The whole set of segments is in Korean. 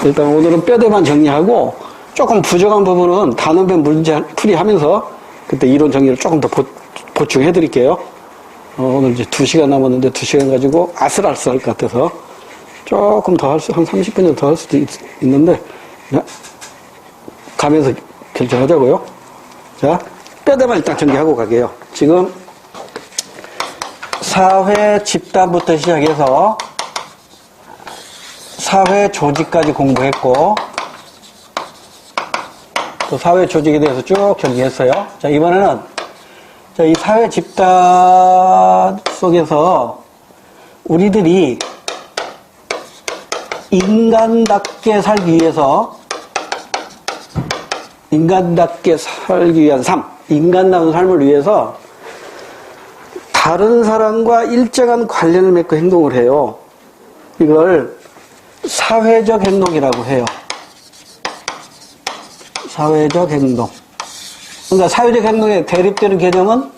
일단 오늘은 뼈대만 정리하고 조금 부족한 부분은 단원배 문제 풀이하면서 그때 이론 정리를 조금 더 보충해 드릴게요. 오늘 이제 2시간 남았는데 2시간 가지고 아슬아슬할 것 같아서 조금 더 한 30분 정도 더 할 수도 있는데, 가면서 결정하자고요. 자, 뼈대만 일단 정리하고 가게요. 지금 사회 집단부터 시작해서 사회 조직까지 공부했고, 또 사회 조직에 대해서 쭉 정리했어요. 자, 이번에는 이 사회 집단 속에서 우리들이 인간답게 살기 위해서, 인간답게 살기 위한 삶, 인간다운 삶을 위해서 다른 사람과 일정한 관련을 맺고 행동을 해요. 이걸 사회적 행동이라고 해요. 사회적 행동. 그러니까 사회적 행동에 대립되는 개념은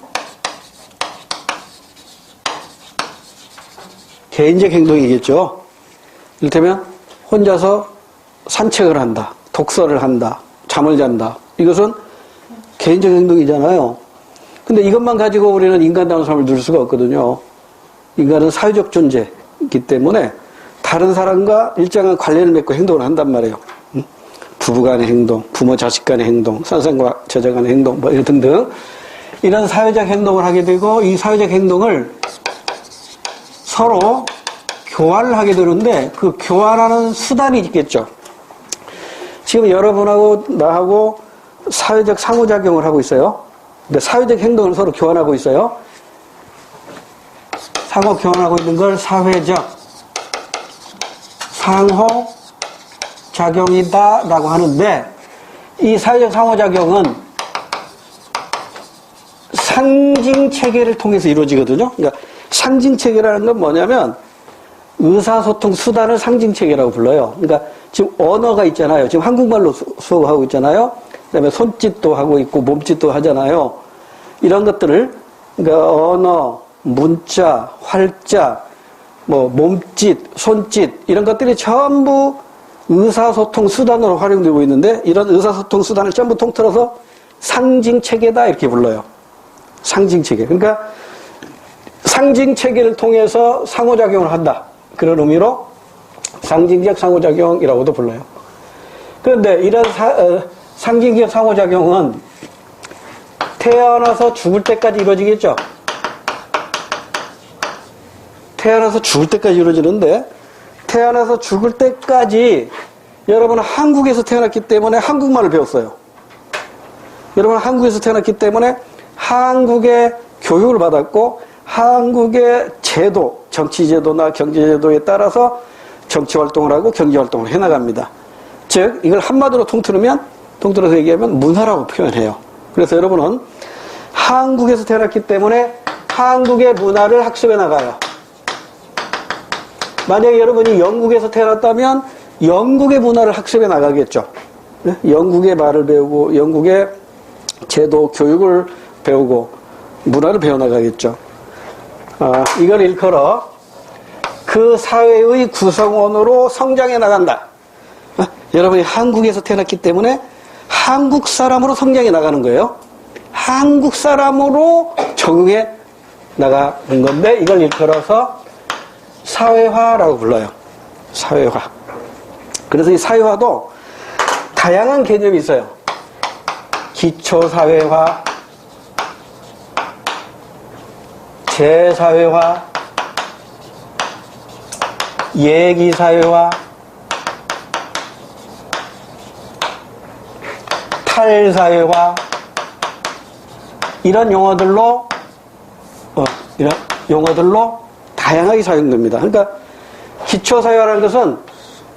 개인적 행동이겠죠. 이를테면 혼자서 산책을 한다, 독서를 한다, 잠을 잔다. 이것은 개인적 행동이잖아요. 근데 이것만 가지고 우리는 인간다운 삶을 누릴 수가 없거든요. 인간은 사회적 존재이기 때문에 다른 사람과 일정한 관련을 맺고 행동을 한단 말이에요. 부부 간의 행동, 부모 자식 간의 행동, 선생과 제자 간의 행동, 뭐 등등 이런 사회적 행동을 하게 되고, 이 사회적 행동을 서로 교환을 하게 되는데 그 교환하는 수단이 있겠죠. 지금 여러분하고 나하고 사회적 상호작용을 하고 있어요. 근데 사회적 행동을 서로 교환하고 있어요. 상호 교환하고 있는 걸 사회적 상호작용이다라고 하는데, 이 사회적 상호작용은 상징체계를 통해서 이루어지거든요. 그러니까 상징체계라는 건 뭐냐면 의사소통 수단을 상징체계라고 불러요. 그러니까 지금 언어가 있잖아요. 지금 한국말로 수업하고 있잖아요. 그다음에 손짓도 하고 있고 몸짓도 하잖아요. 이런 것들을, 그러니까 언어, 문자, 활자, 뭐 몸짓, 손짓 이런 것들이 전부 의사소통 수단으로 활용되고 있는데, 이런 의사소통 수단을 전부 통틀어서 상징체계다 이렇게 불러요. 상징체계. 그러니까 상징체계를 통해서 상호작용을 한다. 그런 의미로 상징적 상호작용이라고도 불러요. 그런데 이런 상징적 상호작용은 태어나서 죽을 때까지 이루어지겠죠. 태어나서 죽을 때까지 이루어지는데, 태어나서 죽을 때까지 여러분은 한국에서 태어났기 때문에 한국말을 배웠어요. 여러분은 한국에서 태어났기 때문에 한국의 교육을 받았고, 한국의 제도, 정치제도나 경제제도에 따라서 정치활동을 하고 경제활동을 해나갑니다. 즉, 이걸 한마디로 통틀어서 얘기하면 문화라고 표현해요. 그래서 여러분은 한국에서 태어났기 때문에 한국의 문화를 학습해 나가요. 만약에 여러분이 영국에서 태어났다면 영국의 문화를 학습해 나가겠죠. 영국의 말을 배우고 영국의 제도, 교육을 배우고 문화를 배워나가겠죠. 이걸 일컬어 그 사회의 구성원으로 성장해 나간다. 여러분이 한국에서 태어났기 때문에 한국 사람으로 성장해 나가는 거예요. 한국 사람으로 적응해 나가는 건데, 이걸 일컬어서 사회화라고 불러요. 사회화. 그래서 이 사회화도 다양한 개념이 있어요. 기초사회화, 재사회화, 예기사회화, 탈사회화, 이런 용어들로 다양하게 사용됩니다. 그러니까 기초사회화라는 것은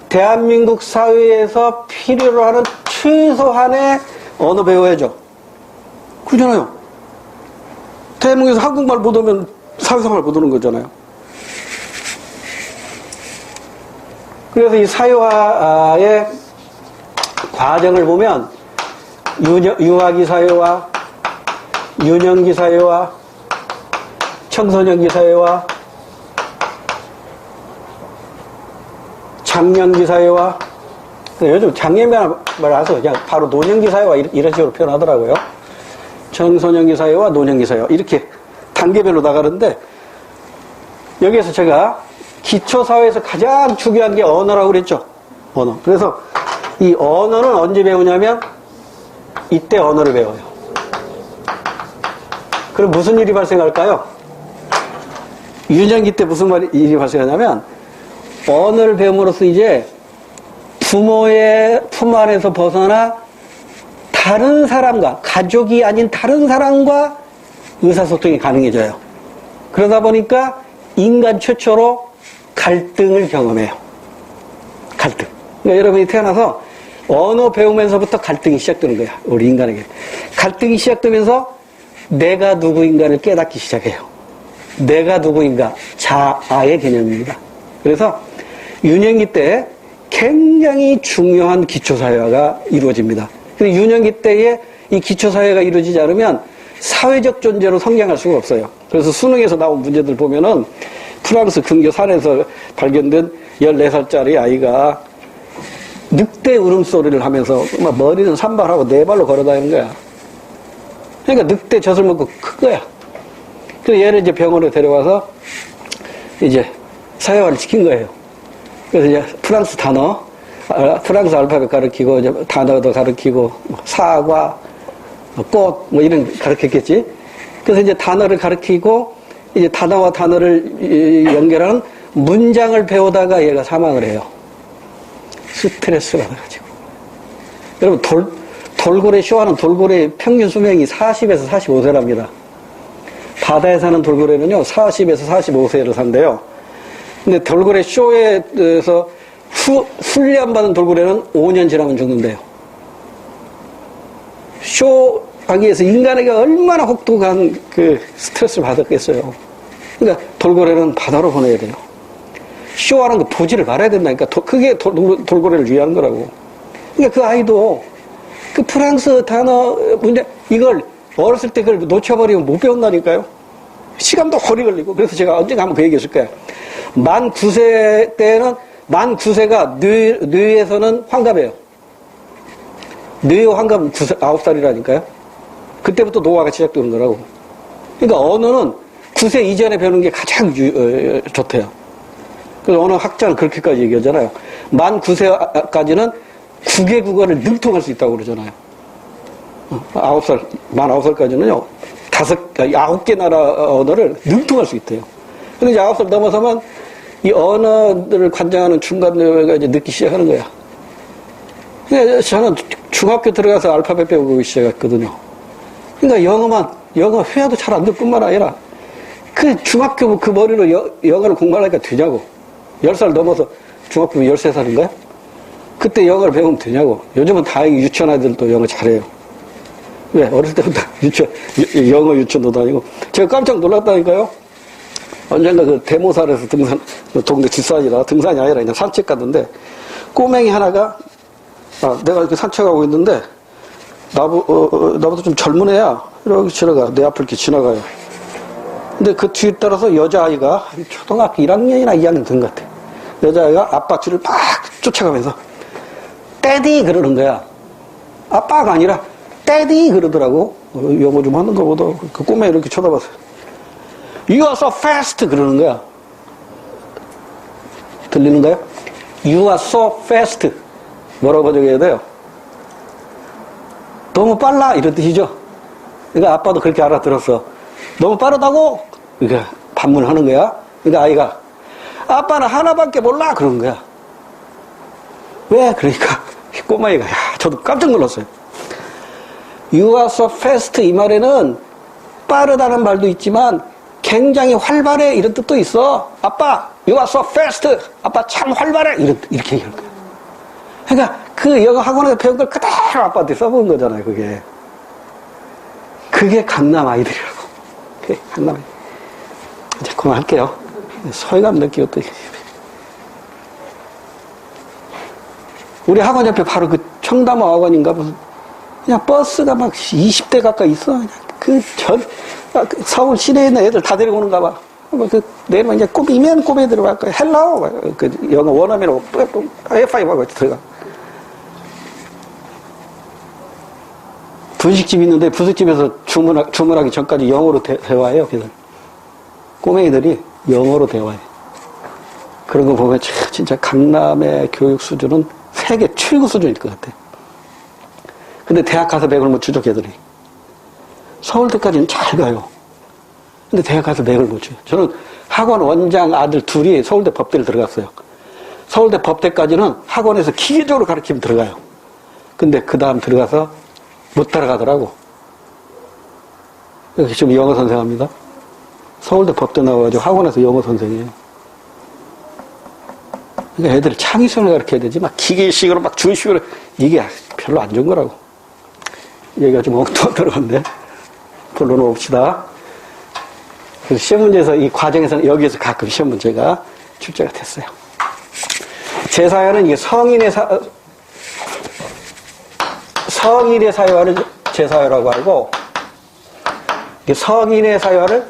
대한민국 사회에서 필요로 하는 최소한의 언어 배워야죠. 그렇잖아요. 대한민국에서 한국말 못하면 사회생활 못하는 거잖아요. 그래서 이 사회화의 과정을 보면 유아기 사회화, 유년기 사회화, 청소년기 사회화, 장년기 사회화, 요즘 장애인을 알아서 그냥 바로 노년기 사회와 이런 식으로 표현하더라고요. 청소년기 사회와 노년기 사회와 이렇게 단계별로 나가는데, 여기에서 제가 기초사회에서 가장 중요한 게 언어라고 그랬죠. 언어. 그래서 이 언어는 언제 배우냐면 이때 언어를 배워요. 그럼 무슨 일이 발생할까요? 유년기 때 무슨 일이 발생하냐면 언어를 배움으로써 이제 부모의 품 안에서 벗어나 다른 사람과, 가족이 아닌 다른 사람과 의사소통이 가능해져요. 그러다 보니까 인간 최초로 갈등을 경험해요. 갈등. 그러니까 여러분이 태어나서 언어 배우면서부터 갈등이 시작되는 거야. 우리 인간에게. 갈등이 시작되면서 내가 누구인가를 깨닫기 시작해요. 내가 누구인가. 자아의 개념입니다. 그래서 유년기 때 굉장히 중요한 기초사회화가 이루어집니다. 근데 유년기 때에 이 기초사회가 이루어지지 않으면 사회적 존재로 성장할 수가 없어요. 그래서 수능에서 나온 문제들 보면은 프랑스 근교 산에서 발견된 14살짜리 아이가 늑대 울음소리를 하면서 막 머리는 산발하고 네 발로 걸어다니는 거야. 그러니까 늑대 젖을 먹고 큰 거야. 그래서 얘를 이제 병원에 데려와서 이제 사회화를 시킨 거예요. 그래서 이제 프랑스 단어, 프랑스 알파벳 가르치고, 이제 단어도 가르치고, 사과, 꽃, 뭐 이런 가르쳤겠지. 그래서 이제 단어를 가르치고, 이제 단어와 단어를 연결하는 문장을 배우다가 얘가 사망을 해요. 스트레스 받아가지고. 여러분, 돌고래 쇼하는 돌고래 평균 수명이 40에서 45세랍니다. 바다에 사는 돌고래는요, 40에서 45세를 산대요. 근데 돌고래 쇼에서 훈련받은 돌고래는 5년 지나면 죽는데요. 쇼 하기 위해서 인간에게 얼마나 혹독한 그 스트레스를 받았겠어요. 그러니까 돌고래는 바다로 보내야 돼요. 쇼하는 거 보지를 말아야 된다니까. 그게 돌고래를 위한 거라고. 그러니까 그 아이도 그 프랑스 단어 문제, 이걸 어렸을 때 그걸 놓쳐버리면 못 배운다니까요. 시간도 오래 걸리고. 그래서 제가 언젠가 한번 그 얘기 했을 거예요. 만 9세 때는, 만 9세가 뇌에서는 환갑이에요. 뇌의 환갑은 9살이라니까요. 그때부터 노화가 시작되는 거라고. 그러니까 언어는 9세 이전에 배우는 게 가장 좋대요. 그래서 언어 학자는 그렇게까지 얘기하잖아요. 만 9세까지는 9개 국어를 능통할 수 있다고 그러잖아요. 9살, 만 9살까지는요, 9개 나라 언어를 능통할 수 있대요. 근데 이제 9살 넘어서면 이 언어들을 관장하는 중간뇌가 이제 늦기 시작하는 거야. 근데 저는 중학교 들어가서 알파벳 배우고 시작했거든요. 그러니까 영어 회화도 잘 안 될 뿐만 아니라 그 중학교 그 머리로 영어를 공부하니까 되냐고. 10살 넘어서 중학교 13살인가요? 그때 영어를 배우면 되냐고. 요즘은 다행히 유치원 아이들도 영어 잘해요. 왜? 어렸을 때부터 영어 유치원도 다니고. 제가 깜짝 놀랐다니까요. 언젠가 그 대모산에서 등산, 동네 뒷산이라 등산이 아니라 그냥 산책 갔는데 꼬맹이 하나가, 내가 이렇게 산책하고 있는데 나보다 좀 젊은 애야. 이렇게 지나가. 내 앞을 이렇게 지나가요. 근데 그 뒤에 따라서 여자아이가 초등학교 1학년이나 2학년 된 것 같아. 여자아이가 아빠 뒤를 막 쫓아가면서 떼디 그러는 거야. 아빠가 아니라 떼디 그러더라고. 영어 좀 하는 거보다 그 꼬맹이 이렇게 쳐다봤어요. You are so fast 그러는 거야. 들리는가요? You are so fast. 뭐라고 번역해야 돼요? 너무 빨라 이런 뜻이죠. 그러니까 아빠도 그렇게 알아들었어. 너무 빠르다고? 그러니까 반문을 하는 거야. 그러니까 아이가 아빠는 하나밖에 몰라 그런 거야. 왜? 그러니까 꼬마이가, 저도 깜짝 놀랐어요. You are so fast 이 말에는 빠르다는 말도 있지만 굉장히 활발해 이런 뜻도 있어. 아빠 You are so fast. 아빠 참 활발해 이렇게 얘기하는 거야. 그러니까 그 영어 학원에서 배운 걸 그대로 아빠한테 써본 거잖아요. 그게 강남 아이들이라고. 그게 강남 아이들. 이제 그만할게요. 소외감 느끼고 또. 우리 학원 옆에 바로 그 청담호 학원인가 무슨 그냥 버스가 막 20대 가까이 있어. 그냥 서울 시내에 있는 애들 다 데리고 오는가 봐. 내면 이제 꼬미면 꼬미 들어갈 거야. 헬로! 그 영어 원어민으로 F5 하고 들어가. 분식집이 있는데 분식집에서 주문하기 전까지 영어로 대화해요. 그래서 꼬맹이들이 영어로 대화해. 그런 거 보면 진짜 강남의 교육 수준은 세계 최고 수준일 것 같아. 근데 대학 가서 맥을 못 추죠, 걔들이. 서울대까지는 잘 가요. 근데 대학 가서 맥을 못 쳐요. 저는 학원 원장 아들 둘이 서울대 법대를 들어갔어요. 서울대 법대까지는 학원에서 기계적으로 가르치면 들어가요. 근데 그 다음 들어가서 못 따라가더라고. 그래서 지금 영어 선생합니다. 서울대 법대 나와가지고 학원에서 영어 선생이에요. 그러니까 애들 창의성을 가르쳐야 되지, 막 기계식으로 막 주식으로, 이게 별로 안 좋은 거라고. 얘기가 좀 엉뚱한 들어갔는데, 본론을 봅시다. 그래서 시험 문제에서, 이 과정에서는 여기에서 가끔 시험 문제가 출제가 됐어요. 제 사연은 이게 성인의 사유화를 제 사유라고 하고, 성인의 사유화를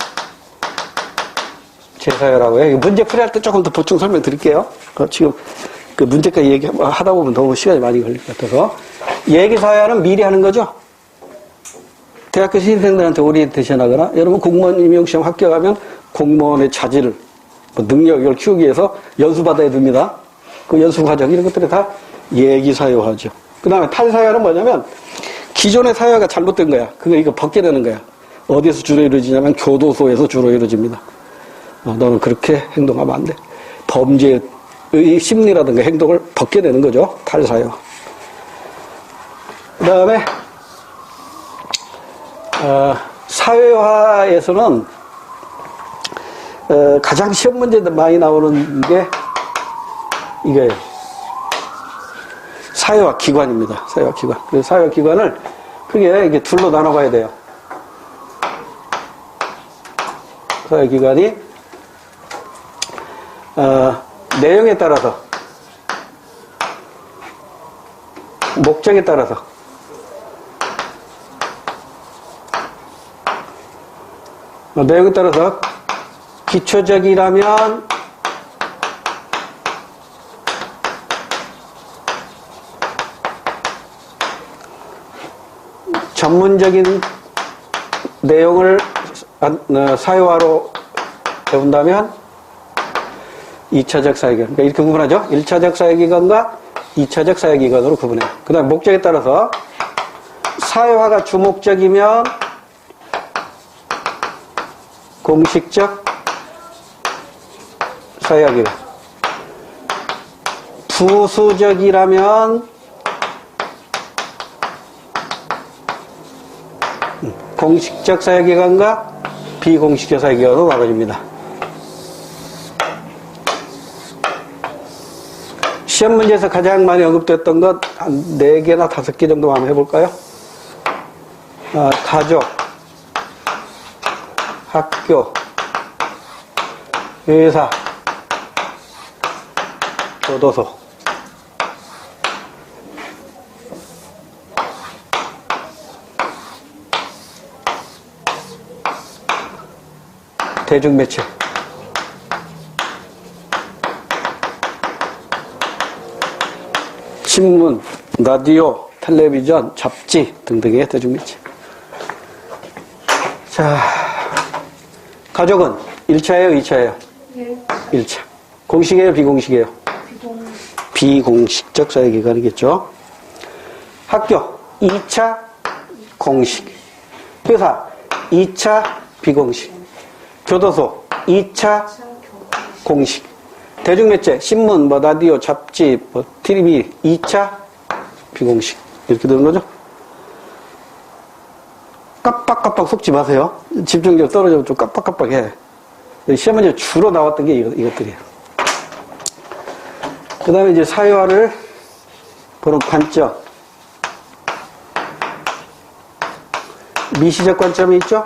제 사유라고 해요. 문제 풀이할 때 조금 더 보충 설명 드릴게요. 지금 그 문제까지 얘기하다 보면 너무 시간이 많이 걸릴 것 같아서. 얘기 사유화는 미리 하는 거죠. 대학교 신입생들한테 오리엔테이션 하거나, 여러분 공무원 임용시험 합격하면 공무원의 자질, 능력을 키우기 위해서 연수받아야 됩니다. 그 연수 과정, 이런 것들이 다 얘기 사유화죠. 그 다음에 탈사유화는 뭐냐면, 기존의 사유화가 잘못된 거야. 이거 벗게 되는 거야. 어디에서 주로 이루어지냐면, 교도소에서 주로 이루어집니다. 너는 그렇게 행동하면 안 돼. 범죄의 심리라든가 행동을 벗게 되는 거죠. 탈사유화. 그 다음에, 사회화에서는, 가장 시험 문제들 많이 나오는 게 이거예요. 사회화 기관입니다. 사회화 기관. 그래서 사회화 기관을 크게 이게 둘로 나눠봐야 돼요. 사회화 기관이, 내용에 따라서, 목적에 따라서, 내용에 따라서 기초적이라면 전문적인 내용을 사유화로 배운다면 2차적 사회기관. 그러니까 이렇게 구분하죠. 1차적 사회기관과 2차적 사회기관으로 구분해요. 그 다음에 목적에 따라서 사유화가 주목적이면 공식적 사회기관. 부수적이라면 공식적 사회기관과 비공식적 사회기관으로 나눠집니다. 시험 문제에서 가장 많이 언급됐던 것 한 4개나 5개 정도 한번 해볼까요? 가족, 학교, 회사, 교도소. 대중매체. 신문, 라디오, 텔레비전, 잡지 등등의 대중매체. 자, 가족은 1차예요, 2차예요? 1차. 공식이에요, 비공식이에요? 비공식적 사회기관이겠죠. 학교 2차 공식. 회사 2차 비공식. 교도소 2차 공식. 대중매체, 신문, 라디오, 잡지, TV 2차 비공식. 이렇게 되는 거죠. 깜빡깜빡 속지 마세요. 집중력 떨어지면 좀 깜빡깜빡해. 시험 문제 주로 나왔던 게 이것들이에요. 그 다음에 이제 사회화를 보는 관점. 미시적 관점이 있죠?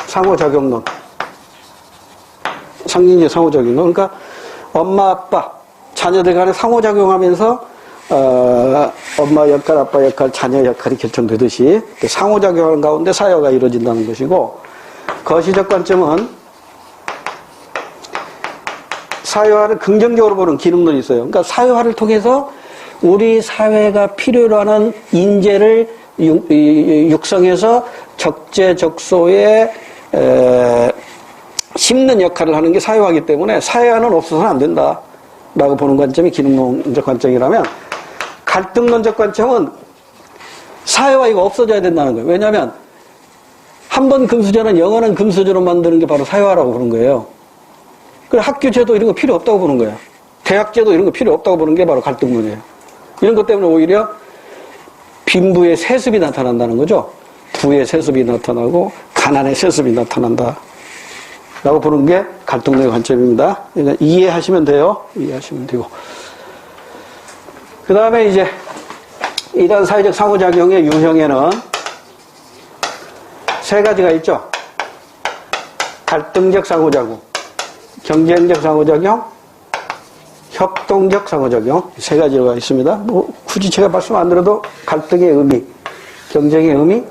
상호작용론. 상징적 상호작용론. 그러니까 엄마, 아빠, 자녀들 간에 상호작용하면서 엄마 역할, 아빠 역할, 자녀 역할이 결정되듯이 상호작용하는 가운데 사회화가 이루어진다는 것이고, 거시적 관점은 사회화를 긍정적으로 보는 기능론이 있어요. 그러니까 사회화를 통해서 우리 사회가 필요로 하는 인재를 육성해서 적재적소에 심는 역할을 하는 게 사회화이기 때문에 사회화는 없어서는 안 된다라고 보는 관점이 기능론적 관점이라면, 갈등론적 관점은 사회화가 없어져야 된다는 거예요. 왜냐하면 한 번 금수저는 영원한 금수저로 만드는 게 바로 사회화라고 보는 거예요. 그리고 학교제도 이런 거 필요 없다고 보는 거예요. 대학제도 이런 거 필요 없다고 보는 게 바로 갈등론이에요. 이런 것 때문에 오히려 빈부의 세습이 나타난다는 거죠. 부의 세습이 나타나고 가난의 세습이 나타난다 라고 보는 게 갈등론의 관점입니다. 그러니까 이해하시면 돼요. 이해하시면 되고. 그 다음에 이제 이러한 사회적 상호작용의 유형에는 세 가지가 있죠. 갈등적 상호작용, 경쟁적 상호작용, 협동적 상호작용, 세 가지가 있습니다. 뭐 굳이 제가 말씀 안 드려도 갈등의 의미, 경쟁의 의미,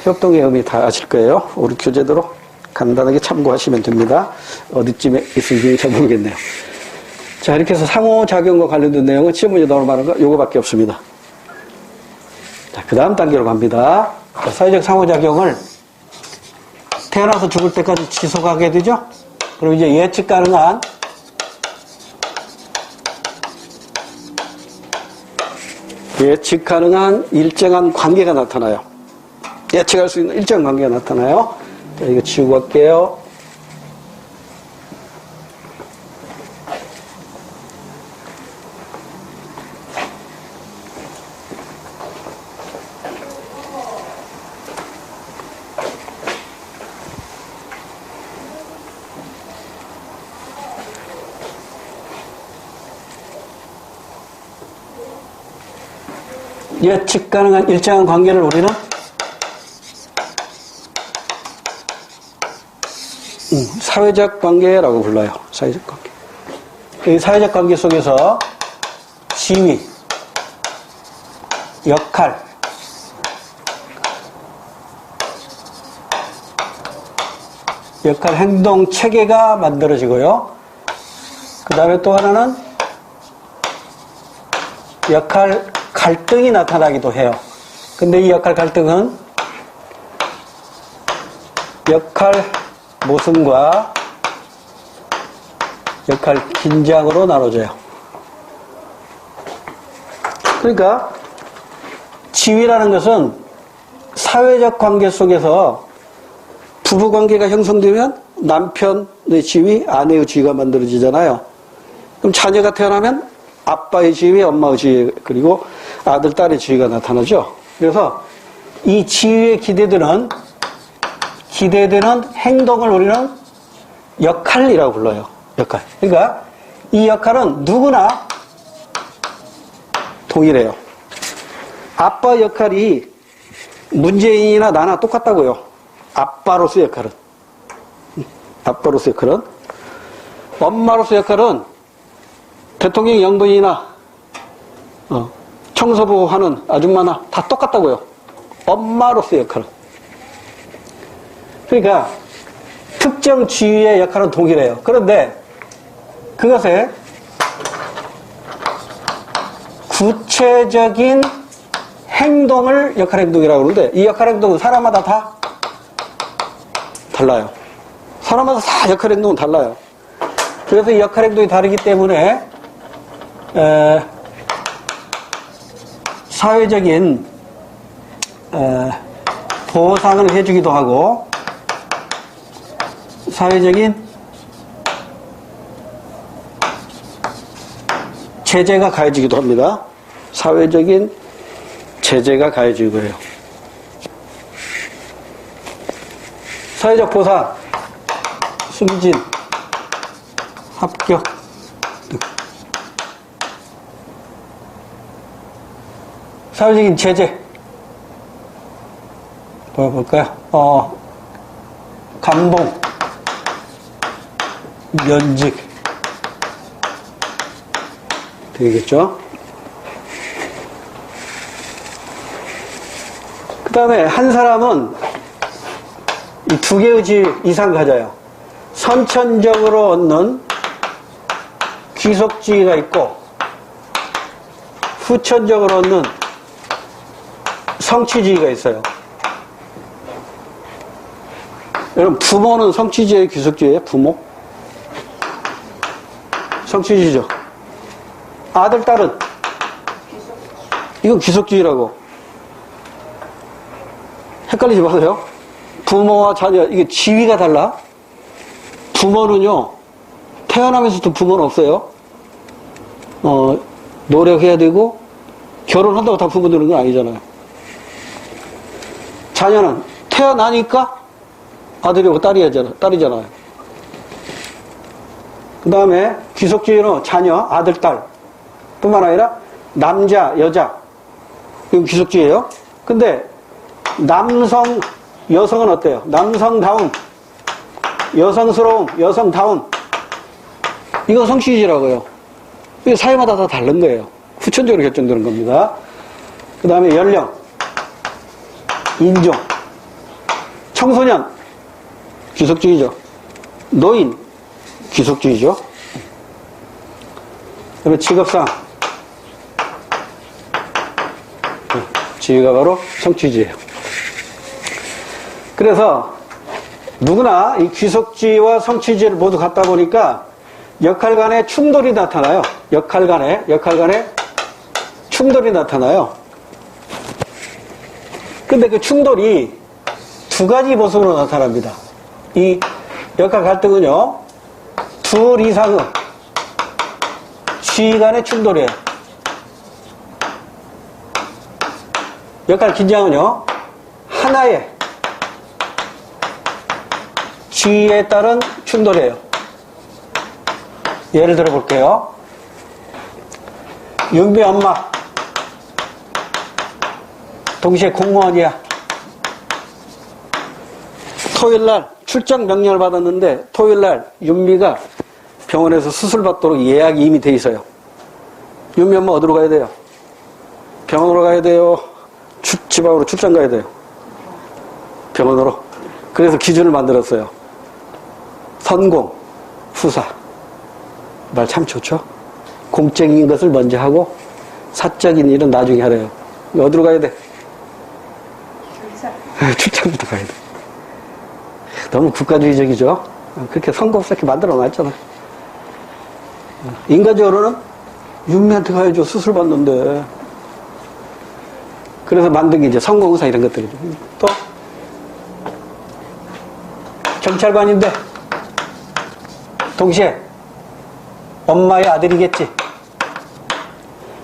협동의 의미 다 아실 거예요. 우리 교재대로 간단하게 참고하시면 됩니다. 어디쯤에 있을지 잘 모르겠네요. 자, 이렇게 해서 상호작용과 관련된 내용은 시험 문제 나오는 말은 요거밖에 없습니다. 자, 그 다음 단계로 갑니다. 자, 사회적 상호작용을 태어나서 죽을 때까지 지속하게 되죠. 그리고 이제 예측 가능한 일정한 관계가 나타나요. 예측할 수 있는 일정한 관계가 나타나요. 자, 이거 지우고 갈게요. 예측 가능한 일정한 관계를 우리는 사회적 관계라고 불러요. 사회적 관계. 이 사회적 관계 속에서 지위, 역할, 행동 체계가 만들어지고요. 그 다음에 또 하나는 역할 갈등이 나타나기도 해요. 근데 이 역할 갈등은 역할 모순과 역할 긴장으로 나눠져요. 그러니까 지위라는 것은 사회적 관계 속에서 부부 관계가 형성되면 남편의 지위, 아내의 지위가 만들어지잖아요. 그럼 자녀가 태어나면 아빠의 지위, 엄마의 지위, 그리고 아들, 딸의 지위가 나타나죠. 그래서 이 지위에 기대되는 행동을 우리는 역할이라고 불러요. 역할. 그러니까 이 역할은 누구나 동일해요. 아빠 역할이 문재인이나 나나 똑같다고요. 아빠로서 역할은. 엄마로서 역할은 대통령 영부인이나 청소부 하는 아줌마나 다 똑같다고요. 엄마로서의 역할은. 그러니까 특정 지위의 역할은 동일해요. 그런데 그것에 구체적인 행동을 역할 행동이라고 그러는데, 이 역할 행동은 사람마다 다 달라요. 사람마다 다 역할 행동은 달라요. 그래서 이 역할 행동이 다르기 때문에 사회적인 보상을 해주기도 하고, 사회적인 제재가 가해지기도 합니다. 사회적인 제재가 가해지고 해요. 사회적 보상, 승진, 합격 등. 사회적인 제재 볼까요? 감봉, 면직 되겠죠. 그 다음에 한 사람은 이 두 개의 지위 이상 가져요. 선천적으로 얻는 귀속지위가 있고 후천적으로 얻는 성취지위가 있어요. 여러분, 부모는 성취지위의 귀속지위예요? 부모? 성취지위죠. 아들, 딸은? 이건 귀속지위라고. 헷갈리지 마세요. 부모와 자녀, 이게 지위가 달라. 부모는요, 태어나면서도 부모는 없어요. 노력해야 되고, 결혼한다고 다 부모 되는 건 아니잖아요. 자녀는 태어나니까 아들이고 딸이잖아요. 그 다음에 귀속지위는 자녀, 아들, 딸 뿐만 아니라 남자, 여자. 이건 귀속지위예요. 근데 남성, 여성은 어때요? 남성다움, 여성스러움, 여성다움. 이거 성취지라고요. 이게 사회마다 다 다른 거예요. 후천적으로 결정되는 겁니다. 그 다음에 연령, 인종, 청소년, 귀속주의죠. 노인, 귀속주의죠. 그다음에 직업상, 지위가 바로 성취지예요. 그래서 누구나 이 귀속지와 성취지를 모두 갖다 보니까 역할 간의 충돌이 나타나요. 역할 간의 충돌이 나타나요. 근데 그 충돌이 두 가지 모습으로 나타납니다. 이 역할 갈등은요, 둘 이상의 지위 간의 충돌이에요. 역할 긴장은요, 하나의 지위에 따른 충돌이에요. 예를 들어 볼게요. 윤비 엄마, 동시에 공무원이야. 토요일날 출장 명령을 받았는데 토요일날 윤미가 병원에서 수술 받도록 예약이 이미 돼 있어요. 윤미 엄마 어디로 가야 돼요? 병원으로 가야 돼요? 지방으로 출장 가야 돼요? 병원으로. 그래서 기준을 만들었어요. 선공, 후사. 말 참 좋죠? 공적인 것을 먼저 하고 사적인 일은 나중에 하래요. 어디로 가야 돼? 출장부터 가야 돼. 너무 국가주의적이죠? 그렇게 선거 없게 만들어 놨잖아. 인간적으로는 윤미한테 가야죠. 수술 받는데. 그래서 만든 게 이제 선거공사 이런 것들이죠. 또 경찰관인데 동시에 엄마의 아들이겠지.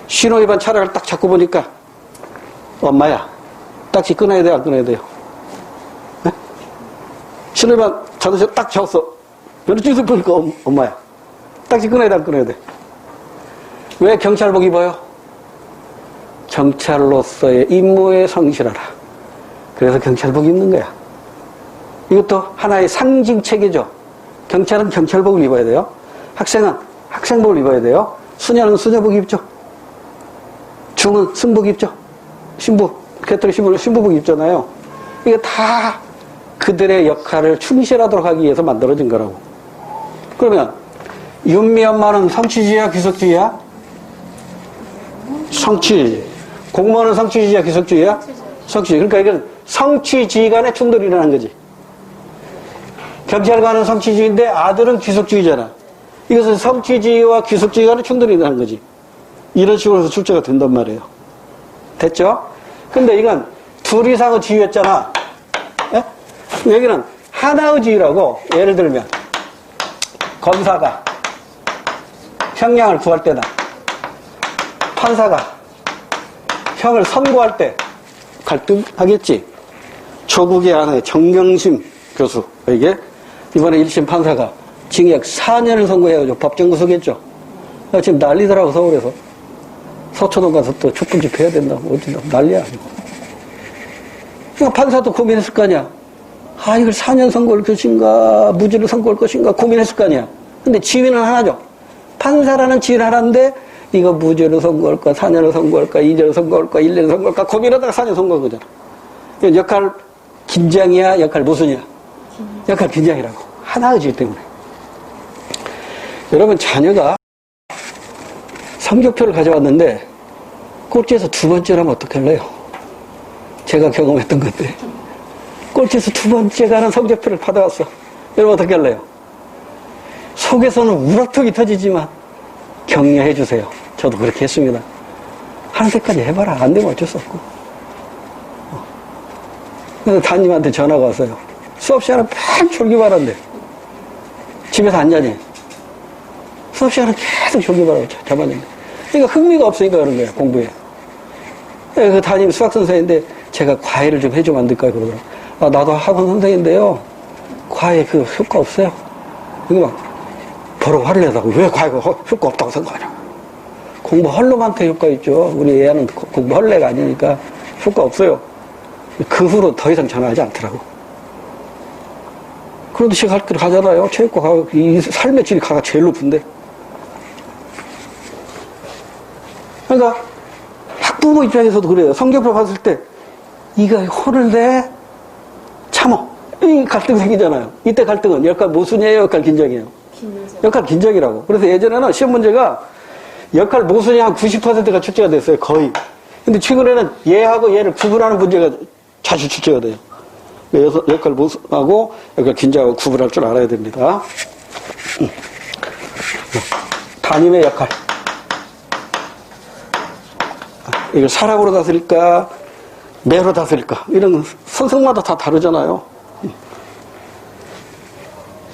신호위반 차량을 딱 잡고 보니까 엄마야. 딱지 끊어야 돼요? 안 끊어야 돼요? 네? 신호위반 자동차 딱 잡았어. 면허증서 보니까 엄마야. 딱지 끊어야 돼? 안 끊어야 돼? 왜 경찰복 입어요? 경찰로서의 임무에 성실하라. 그래서 경찰복 입는 거야. 이것도 하나의 상징체계죠. 경찰은 경찰복을 입어야 돼요. 학생은 학생복을 입어야 돼요. 수녀는 수녀복 입죠. 중은 승복 입죠. 신부, 개토릭 신부는 신부복 입잖아요. 이게 다 그들의 역할을 충실하도록 하기 위해서 만들어진 거라고. 그러면 윤미 엄마는 성취지야, 귀속주의야? 성취지. 공무원은 성취지야, 귀속주의야? 성취지. 그러니까 이건 성취지 간의 충돌이 일어난 거지. 경찰관은 성취주의인데 아들은 귀속주의잖아. 이것은 성취주의와 귀속주의 간의 충돌이 일어난 거지. 이런 식으로 해서 출제가 된단 말이에요. 됐죠? 근데 이건 둘 이상의 지위였잖아. 예? 여기는 하나의 지위라고. 예를 들면 검사가 형량을 구할 때나 판사가 형을 선고할 때 갈등하겠지. 조국의 아내 정경심 교수에게 이번에 1심 판사가 징역 4년을 선고해가지고 법정 구속했죠. 지금 난리더라고. 서울에서 서초동 가서 또 촛불 집회해야 된다고 어쩐다고 난리야. 그러니까 판사도 고민했을 거 아니야. 아, 이걸 4년 선고할 것인가 무죄를 선고할 것인가 고민했을 거 아니야. 근데 지위는 하나죠. 판사라는 지위는 하나인데 이거 무죄로 선고할까 4년을 선고할까 2년을 선고할까 1년을 선고할까 고민하다가 4년 선고한 거잖아. 이건 역할 긴장이야, 역할 모순이야? 역할 긴장이라고. 하나의 지위 때문에. 여러분, 자녀가 성적표를 가져왔는데 꼴찌에서 두 번째라면 어떡할래요? 제가 경험했던 건데. 꼴찌에서 두 번째 가는 성적표를 받아왔어. 여러분 어떻게 할래요? 속에서는 우라통이 터지지만 격려해 주세요. 저도 그렇게 했습니다. 하는 데까지 해봐라. 안 되면 어쩔 수 없고. 그래서 담임한테 전화가 왔어요. 수업 시간은 팍 졸기바란데 집에서 안 자니? 수업 시간은 계속 졸기바라고 잡았는데. 그러니까 흥미가 없으니까 그런 거예요. 공부에. 그 담임 수학 선생인데 제가 과외를 좀 해주면 안 될까요? 그러더라고요. 아, 나도 학원 선생인데요. 과외 그 효과 없어요. 이게 막 바로 화를 내다가 왜 과외가 효과 없다고 생각하냐. 공부 헐로만큼 효과 있죠. 우리 애는 공부 헐레가 아니니까 효과 없어요. 그 후로 더 이상 전화하지 않더라고. 그래도 지금 갈 길 가잖아요. 체육과 가, 이 삶의 질이 가가 제일 높은데. 그러니까 학부모 입장에서도 그래요. 성적표 봤을 때 이거 혼을 내 참어. 이 갈등 생기잖아요. 이때 갈등은 역할 모순이에요, 역할 긴장이에요? 역할 긴장이라고. 그래서 예전에는 시험 문제가 역할 모순이 한 90%가 출제가 됐어요, 거의. 근데 최근에는 얘하고 얘를 구분하는 문제가 자주 출제가 돼요. 역할 모순하고 역할 긴장하고 구분할 줄 알아야 됩니다. 담임의 역할. 이걸 사람으로 다스릴까, 매로 다스릴까, 이런 선생마다 다 다르잖아요.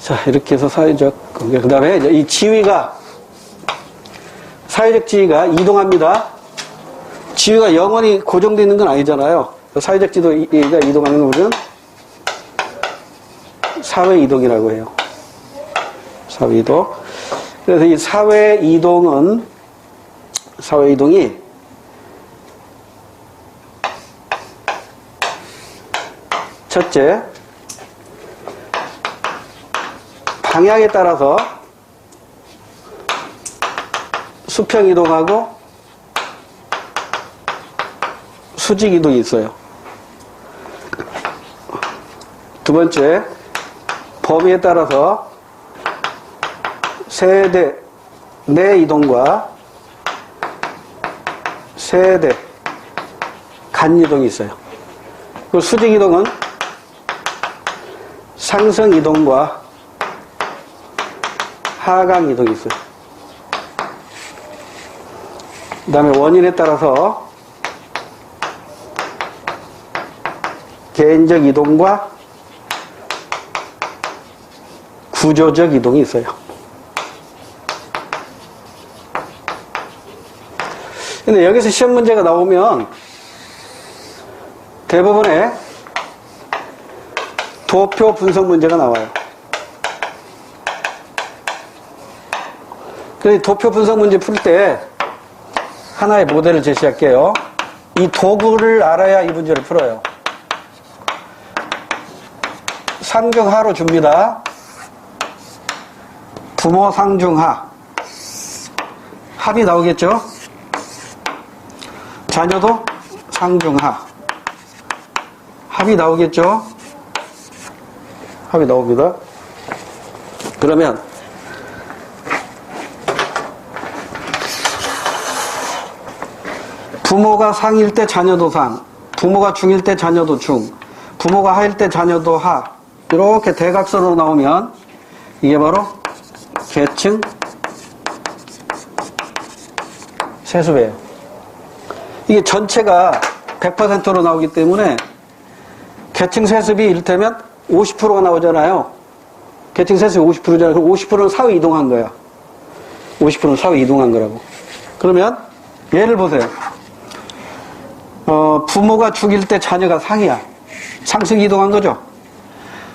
자, 이렇게 해서 사회적 관계. 그 다음에 이제 이 지위가, 사회적 지위가 이동합니다. 지위가 영원히 고정되어 있는 건 아니잖아요. 사회적 지위가 이동하는 것은 사회 이동이라고 해요. 사회 이동. 그래서 이 사회 이동이 첫째, 방향에 따라서 수평 이동하고 수직 이동이 있어요. 두 번째, 범위에 따라서 세대 내 이동과 세대 간 이동이 있어요. 그 수직 이동은 상승 이동과 하강 이동이 있어요. 그 다음에 원인에 따라서 개인적 이동과 구조적 이동이 있어요. 근데 여기서 시험 문제가 나오면 대부분의 도표 분석 문제가 나와요. 그래서 도표 분석 문제 풀 때 하나의 모델을 제시할게요. 이 도구를 알아야 이 문제를 풀어요. 상중하로 줍니다. 부모 상중하. 합이 나오겠죠? 자녀도 상중하. 합이 나오겠죠? 합이 나옵니다. 그러면 부모가 상일 때 자녀도 상, 부모가 중일 때 자녀도 중, 부모가 하일 때 자녀도 하. 이렇게 대각선으로 나오면 이게 바로 계층 세수배예요. 이게 전체가 100%로 나오기 때문에 계층 세습이 이를테면 50%가 나오잖아요. 계층 세습이 50%잖아요. 그럼 50%는 사회 이동한 거야. 50%는 사회 이동한 거라고. 그러면 예를 보세요. 부모가 중일 때 자녀가 상이야. 상승 이동한 거죠.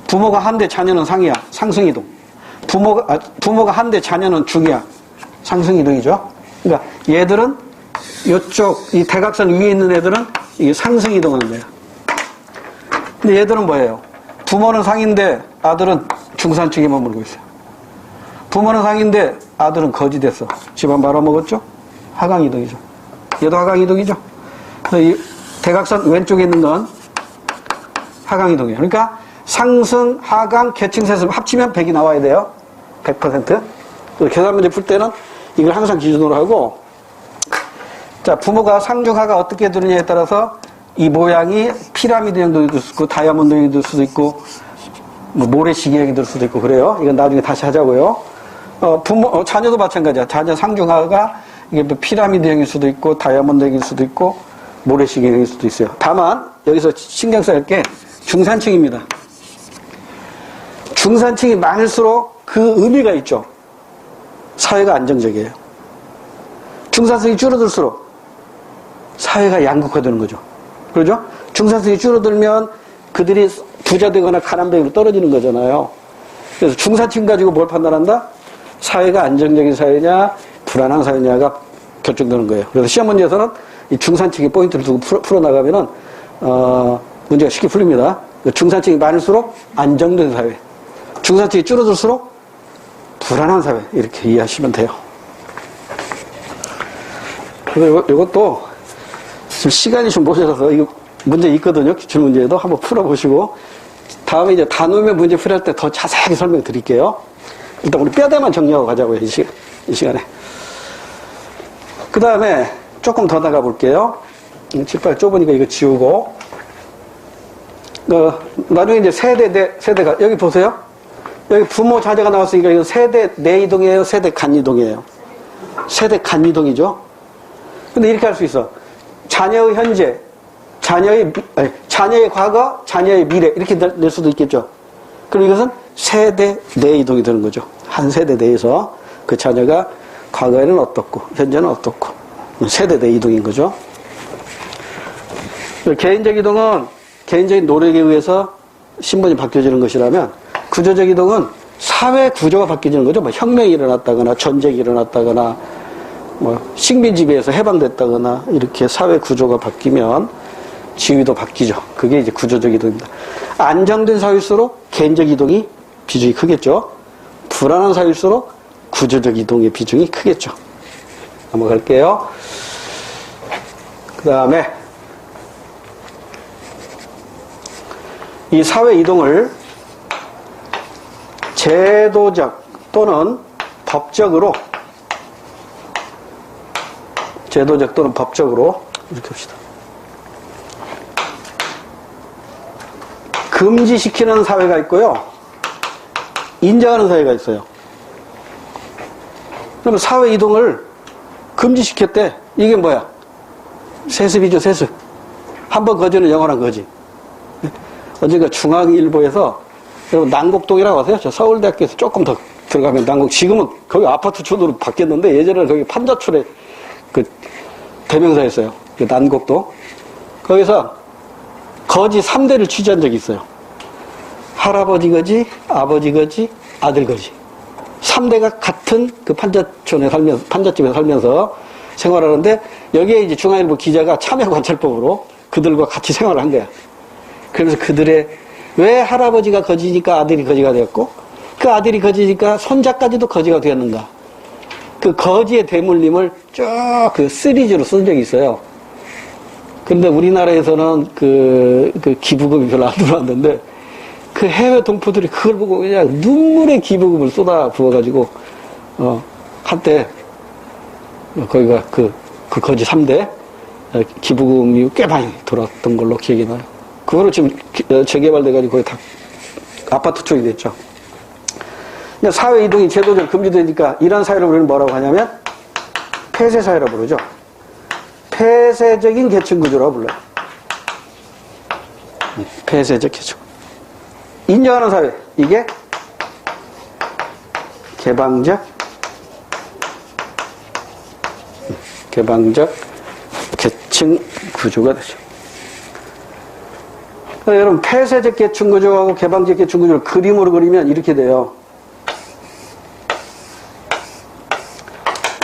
부모가 한대 자녀는 상이야. 상승 이동. 부모가 한대 자녀는 중이야. 상승 이동이죠. 그러니까 얘들은 이쪽 이 대각선 위에 있는 애들은 이게 상승 이동하는 거야. 근데 얘들은 뭐예요? 부모는 상인데 아들은 중산층에 머물고 있어요. 부모는 상인데 아들은 거지 됐어. 집안 말아먹었죠? 하강 이동이죠. 얘도 하강 이동이죠. 그래서 이 대각선 왼쪽에 있는 건 하강 이동이에요. 그러니까 상승, 하강, 계층 세습 합치면 100이 나와야 돼요. 100%. 계산 문제 풀 때는 이걸 항상 기준으로 하고 자, 부모가 상중하가 어떻게 두느냐에 따라서 이 모양이 피라미드 형도 될 수도 있고, 다이아몬드 형이 될 수도 있고, 뭐 모래시계 형이 될 수도 있고, 그래요. 이건 나중에 다시 하자고요. 자녀도 마찬가지야. 자녀 상중하가 이게 뭐 피라미드 형일 수도 있고, 다이아몬드 형일 수도 있고, 모래시계 형일 수도 있어요. 다만, 여기서 신경 써야 할 게 중산층입니다. 중산층이 많을수록 그 의미가 있죠. 사회가 안정적이에요. 중산층이 줄어들수록 사회가 양극화되는 거죠. 그러죠? 중산층이 줄어들면 그들이 부자 되거나 가난뱅이로 떨어지는 거잖아요. 그래서 중산층 가지고 뭘 판단한다? 사회가 안정적인 사회냐, 불안한 사회냐가 결정되는 거예요. 그래서 시험 문제에서는 이 중산층의 포인트를 두고 풀어나가면은, 문제가 쉽게 풀립니다. 중산층이 많을수록 안정된 사회. 중산층이 줄어들수록 불안한 사회. 이렇게 이해하시면 돼요. 그리고 이것도 지금 시간이 좀 모자라서 이거 문제 있거든요. 기출문제에도 한번 풀어보시고 다음에 이제 단어면 문제 풀이할 때 더 자세하게 설명드릴게요. 일단 우리 뼈대만 정리하고 가자고요. 이 시간에. 그 다음에 조금 더 나가 볼게요. 칠판 좁으니까 이거 지우고 나중에 이제 세대가 여기 보세요. 여기 부모 자제가 나왔으니까 이거 세대 내이동이에요, 세대 간이동이에요. 세대 간이동이죠. 근데 이렇게 할 수 있어. 자녀의 현재, 자녀의 과거, 자녀의 미래 이렇게 낼 수도 있겠죠. 그럼 이것은 세대 내이동이 되는 거죠. 한 세대 내에서 그 자녀가 과거에는 어떻고 현재는 어떻고 세대 내이동인 거죠. 개인적 이동은 개인적인 노력에 의해서 신분이 바뀌어지는 것이라면 구조적 이동은 사회 구조가 바뀌어지는 거죠. 뭐 혁명이 일어났다거나 전쟁이 일어났다거나 뭐 식민지배에서 해방됐다거나 이렇게 사회 구조가 바뀌면 지위도 바뀌죠. 그게 이제 구조적 이동입니다. 안정된 사회일수록 개인적 이동이 비중이 크겠죠. 불안한 사회일수록 구조적 이동의 비중이 크겠죠. 넘어갈게요. 그 다음에 이 사회 이동을 제도적 또는 법적으로 이렇게 합시다. 금지시키는 사회가 있고요. 인정하는 사회가 있어요. 그러면 사회 이동을 금지시켰대. 이게 뭐야? 세습이죠, 세습. 한번 거지는 영원한 거지. 언젠가 중앙일보에서 여러분 난곡동이라고 아세요? 저 서울대학교에서 조금 더 들어가면 난곡. 지금은 거기 아파트 촌으로 바뀌었는데 예전에는 거기 판자촌에 그 대명사였어요. 그 난곡동. 거기서 거지 3대를 취재한 적이 있어요. 할아버지 거지, 아버지 거지, 아들 거지. 3대가 같은 그 판잣집에 살면서 생활하는데 여기에 이제 중앙일보 기자가 참여관찰법으로 그들과 같이 생활을 한 거야. 그래서 그들의 왜 할아버지가 거지니까 아들이 거지가 되었고 그 아들이 거지니까 손자까지도 거지가 되었는가. 그 거지의 대물림을 쭉 그 시리즈로 쓴 적이 있어요. 근데 우리나라에서는 그 기부금이 별로 안 들어왔는데 그 해외 동포들이 그걸 보고 그냥 눈물의 기부금을 쏟아 부어가지고, 한때, 거기가 그 거지 3대 기부금이 꽤 많이 들어왔던 걸로 기억이 나요. 그거로 지금 재개발돼가지고 거의 다 아파트 쪽이 됐죠. 근데 사회 이동이 제도적으로 금지되니까 이런 사회를 우리는 뭐라고 하냐면 폐쇄사회라고 부르죠. 폐쇄적인 계층구조라고 불러요. 폐쇄적 계층. 인정하는 사회. 이게 개방적 계층 구조가 되죠. 그러니까 여러분 폐쇄적 계층 구조하고 개방적 계층 구조를 그림으로 그리면 이렇게 돼요.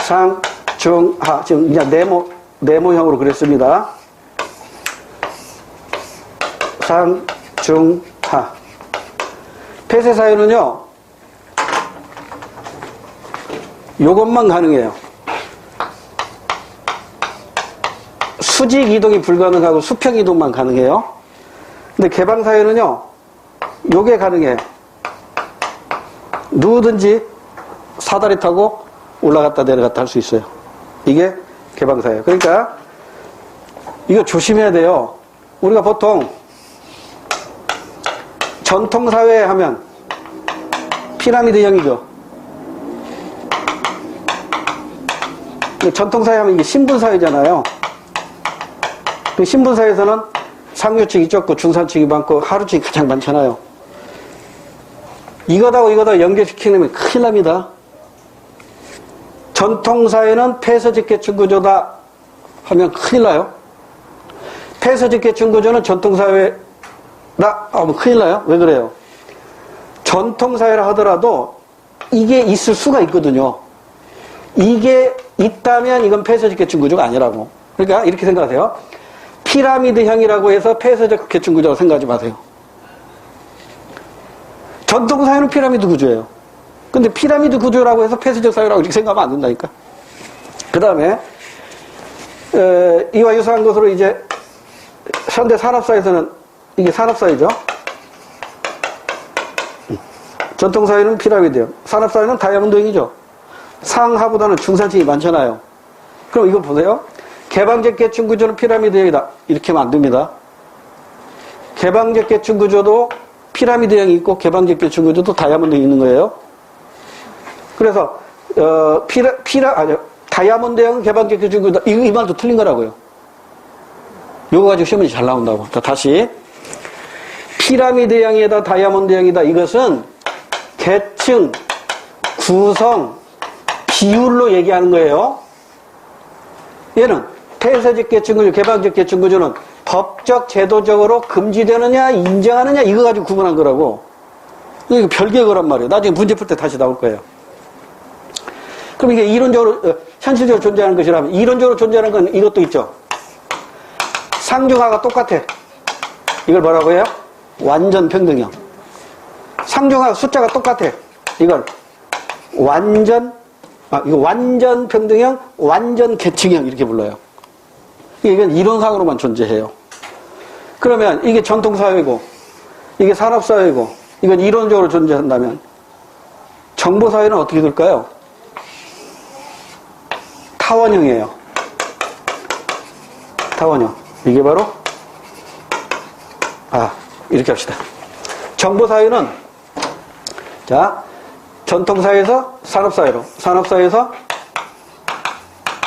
상, 중, 하. 지금 그냥 네모형으로 그렸습니다. 상, 중, 하. 폐쇄 사회는요, 요것만 가능해요. 수직 이동이 불가능하고 수평 이동만 가능해요. 근데 개방 사회는요, 요게 가능해요. 누구든지 사다리 타고 올라갔다 내려갔다 할 수 있어요. 이게 개방사회. 그러니까 이거 조심해야 돼요. 우리가 보통 전통사회 하면 피라미드형이죠. 전통사회 하면 이게 신분사회잖아요. 그 신분사회에서는 상류층이 적고 중산층이 많고 하류층이 가장 많잖아요. 이거다 연결시키려면 큰일 납니다. 전통사회는 폐서직계층 구조다 하면 큰일 나요. 폐서직계층 구조는 전통사회다 하면 큰일 나요. 왜 그래요? 전통사회라 하더라도 이게 있을 수가 있거든요. 이게 있다면 이건 폐서직계층 구조가 아니라고. 그러니까 이렇게 생각하세요. 피라미드형이라고 해서 폐서직계층 구조라고 생각하지 마세요. 전통사회는 피라미드 구조예요. 근데 피라미드 구조라고 해서 폐쇄적 사회라고 이렇게 생각하면 안 된다니까. 그 다음에, 이와 유사한 것으로 이제, 현대 산업사회에서는, 이게 산업사회죠. 전통사회는 피라미드형. 산업사회는 다이아몬드형이죠. 상하보다는 중산층이 많잖아요. 그럼 이거 보세요. 개방적 계층 구조는 피라미드형이다. 이렇게 하면 안 됩니다. 개방적 계층 구조도 피라미드형이 있고 개방적 계층 구조도 다이아몬드형이 있는 거예요. 그래서 다이아몬드형은 개방적 계층 구조다. 이 말도 틀린 거라고요. 요거 가지고 시험이 잘 나온다고. 다시 피라미드형이다 다이아몬드형이다. 이것은 계층, 구성, 비율로 얘기하는 거예요. 얘는 폐쇄적 계층 구조, 개방적 계층 구조는 법적, 제도적으로 금지되느냐, 인정하느냐, 이거 가지고 구분한 거라고. 이거 별개의 거란 말이에요. 나중에 문제 풀 때 다시 나올 거예요. 그럼 이게 이론적으로, 현실적으로 존재하는 것이라면, 이론적으로 존재하는 건 이것도 있죠. 상중하가 똑같아. 이걸 뭐라고 해요? 완전 평등형. 상중하가 숫자가 똑같아. 이걸 이거 완전 평등형, 완전 계층형 이렇게 불러요. 이건 이론상으로만 존재해요. 그러면 이게 전통사회고, 이게 산업사회고, 이건 이론적으로 존재한다면, 정보사회는 어떻게 될까요? 타원형이에요. 타원형. 이게 바로, 이렇게 합시다. 정보사회는, 자, 전통사회에서 산업사회로, 산업사회에서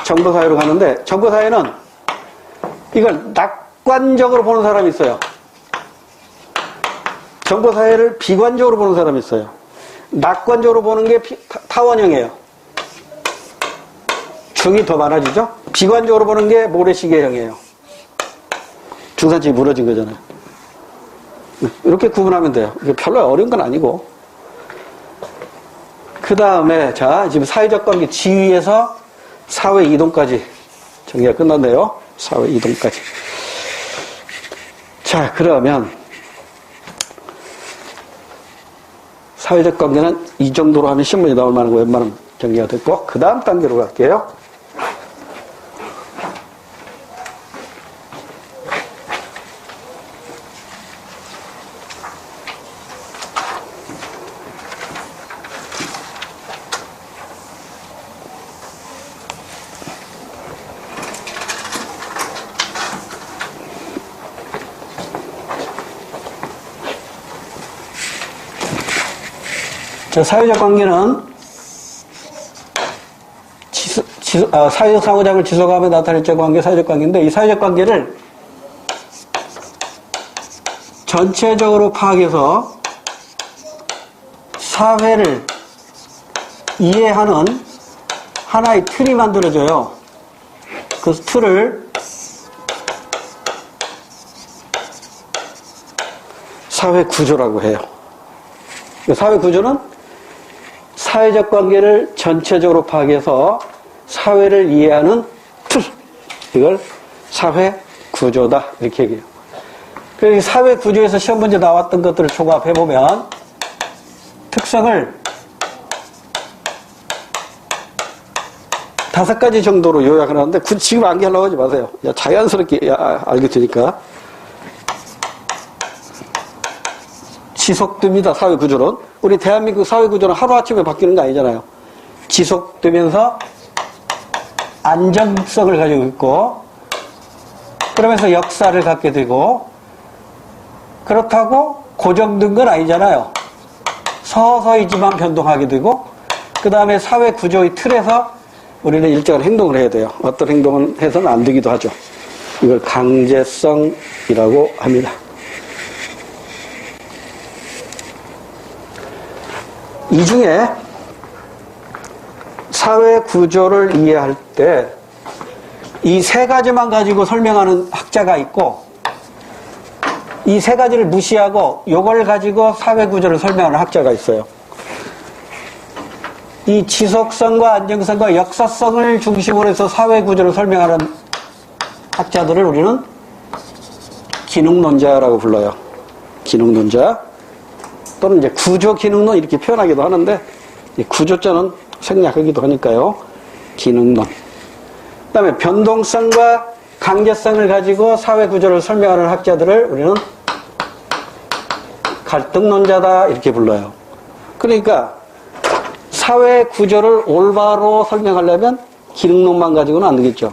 정보사회로 가는데, 정보사회는 이걸 낙관적으로 보는 사람이 있어요. 정보사회를 비관적으로 보는 사람이 있어요. 낙관적으로 보는 게 타원형이에요. 중이 더 많아지죠? 비관적으로 보는 게 모래시계형이에요. 중산층이 무너진 거잖아요. 이렇게 구분하면 돼요. 이게 별로 어려운 건 아니고. 그 다음에, 자, 지금 사회적 관계 지위에서 사회 이동까지 정리가 끝났네요. 사회 이동까지. 자, 그러면, 사회적 관계는 이 정도로 하면 신문이 나올 만한 거 웬만하면 정리가 됐고, 그 다음 단계로 갈게요. 사회적 관계는 사회적 상호작용을 지속하며 나타낼 관계, 사회적 관계인데, 이 사회적 관계를 전체적으로 파악해서 사회를 이해하는 하나의 틀이 만들어져요. 그 틀을 사회 구조라고 해요. 사회 구조는 사회적 관계를 전체적으로 파악해서 사회를 이해하는 틀, 이걸 사회 구조다 이렇게 얘기해요. 그래서 사회 구조에서 시험 문제 나왔던 것들을 종합해보면 특성을 5가지 정도로 요약을 하는데 지금 암기하려고 하지 마세요. 자연스럽게 알게 되니까. 지속됩니다. 사회 구조는. 우리 대한민국 사회 구조는 하루아침에 바뀌는 거 아니잖아요. 지속되면서 안정성을 가지고 있고, 그러면서 역사를 갖게 되고, 그렇다고 고정된 건 아니잖아요. 서서히지만 변동하게 되고, 그 다음에 사회 구조의 틀에서 우리는 일정한 행동을 해야 돼요. 어떤 행동을 해서는 안 되기도 하죠. 이걸 강제성이라고 합니다. 이 중에 사회 구조를 이해할 때 이 세 가지만 가지고 설명하는 학자가 있고, 이 세 가지를 무시하고 이걸 가지고 사회 구조를 설명하는 학자가 있어요. 이 지속성과 안정성과 역사성을 중심으로 해서 사회 구조를 설명하는 학자들을 우리는 기능론자라고 불러요. 기능론자 또는 이제 구조 기능론 이렇게 표현하기도 하는데, 구조자는 생략하기도 하니까요. 기능론. 그다음에 변동성과 강제성을 가지고 사회 구조를 설명하는 학자들을 우리는 갈등론자다 이렇게 불러요. 그러니까 사회 구조를 올바로 설명하려면 기능론만 가지고는 안 되겠죠.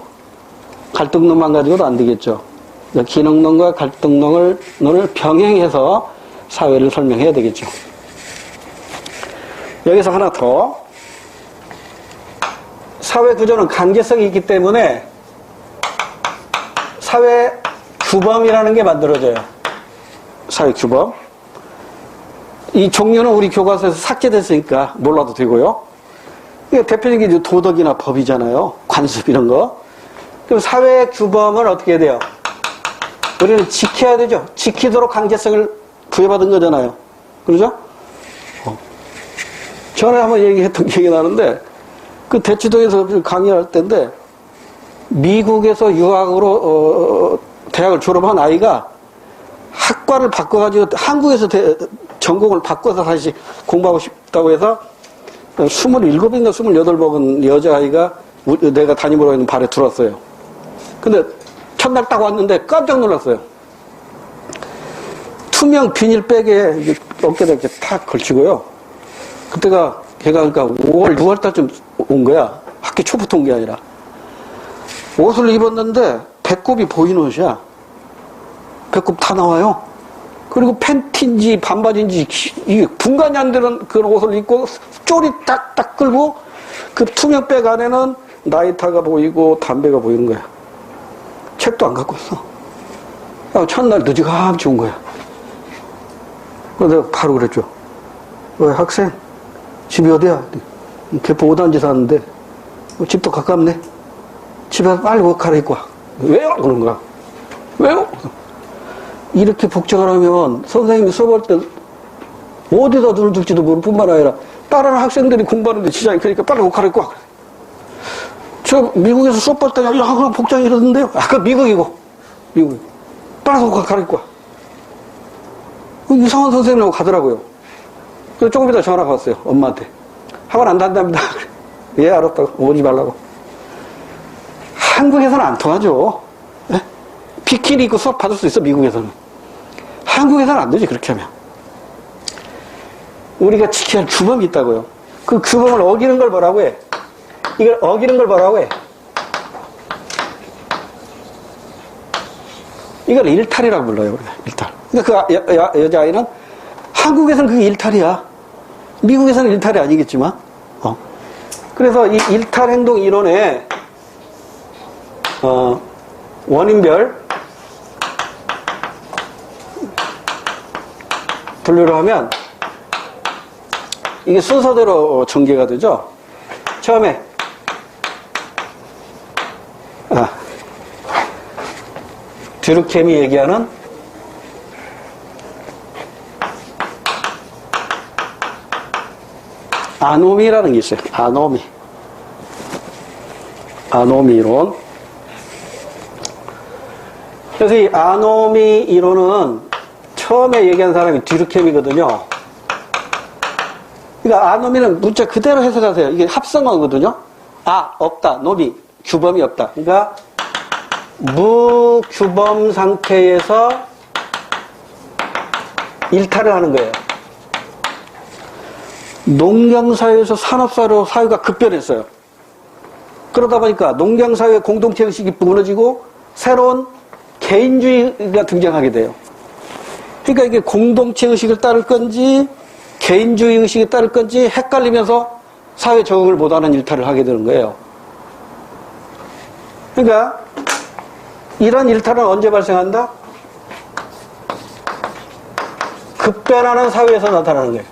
갈등론만 가지고도 안 되겠죠. 그러니까 기능론과 갈등론을 병행해서 사회를 설명해야 되겠죠. 여기서 하나 더. 사회 구조는 강제성이 있기 때문에 사회 규범이라는 게 만들어져요. 사회 규범. 이 종류는 우리 교과서에서 삭제됐으니까 몰라도 되고요. 이게 대표적인 게 도덕이나 법이잖아요. 관습 이런 거. 그럼 사회 규범을 어떻게 해야 돼요? 우리는 지켜야 되죠. 지키도록 강제성을 부여받은 거잖아요. 그러죠? 전에 한번 얘기했던 기억이 나는데, 그 대치동에서 강의할 때인데, 미국에서 유학으로 대학을 졸업한 아이가 학과를 바꿔가지고 한국에서 전공을 바꿔서 다시 공부하고 싶다고 해서 27인가 28먹은 여자아이가 내가 담임으로 있는 발에 들어왔어요. 근데 첫날 딱 왔는데 깜짝 놀랐어요. 투명 비닐백에 어깨다 이렇게 탁 걸치고요. 그때가 걔가 그러니까 5월, 6월 달쯤 온 거야. 학교 초부터 온 게 아니라. 옷을 입었는데 배꼽이 보이는 옷이야. 배꼽 다 나와요. 그리고 팬티인지 반바지인지 이게 분간이 안 되는 그런 옷을 입고 쪼리 딱딱 끌고 그 투명백 안에는 라이터가 보이고 담배가 보이는 거야. 책도 안 갖고 있어. 첫날 늦어감치 온 거야. 그래서 내가 바로 그랬죠. 왜 학생? 집이 어디야? 개포 5단지 사는데 집도 가깝네. 집에 가서 빨리 옷 갈아입고 와. 왜요? 그런 거야. 왜요? 이렇게 복장을 하면 선생님이 수업할 때 어디다 눈을 둘지도 모를 뿐만 아니라 다른 학생들이 공부하는데 지장이 크니까 빨리 옷 갈아입고 와. 저 미국에서 수업할 때 그냥 복장이 이러던데요? 그 미국이고. 빨리 옷 갈아입고 와. 이상한 선생님하고 가더라고요. 그래서 조금 이따 전화가 왔어요. 엄마한테. 학원 안 다닌답니다. 예, 알았다고. 오지 말라고. 한국에서는 안 통하죠. 네? 비키니 입고 수업 받을 수 있어, 미국에서는. 한국에서는 안 되지, 그렇게 하면. 우리가 지켜야 할 규범이 있다고요. 그 규범을 어기는 걸 뭐라고 해? 이걸 어기는 걸 뭐라고 해? 이걸 일탈이라고 불러요, 우리가. 일탈. 그러니까 그 여자아이는 한국에서는 그게 일탈이야. 미국에서는 일탈이 아니겠지만. 그래서 이 일탈 행동 이론에 원인별 분류를 하면 이게 순서대로 전개가 되죠. 처음에 듀르켐이 얘기하는 아노미라는 게 있어요. 아노미 이론. 그래서 이 아노미 이론은 처음에 얘기한 사람이 듀르켐이거든요. 그러니까 아노미는 문자 그대로 해석하세요. 이게 합성어거든요. 없다. 노미. 규범이 없다. 그러니까 무규범 상태에서 일탈을 하는 거예요. 농경사회에서 산업사회로 사회가 급변했어요. 그러다 보니까 농경사회 공동체 의식이 무너지고 새로운 개인주의가 등장하게 돼요. 그러니까 이게 공동체 의식을 따를 건지 개인주의 의식에 따를 건지 헷갈리면서 사회 적응을 못하는 일탈을 하게 되는 거예요. 그러니까 이런 일탈은 언제 발생한다? 급변하는 사회에서 나타나는 거예요.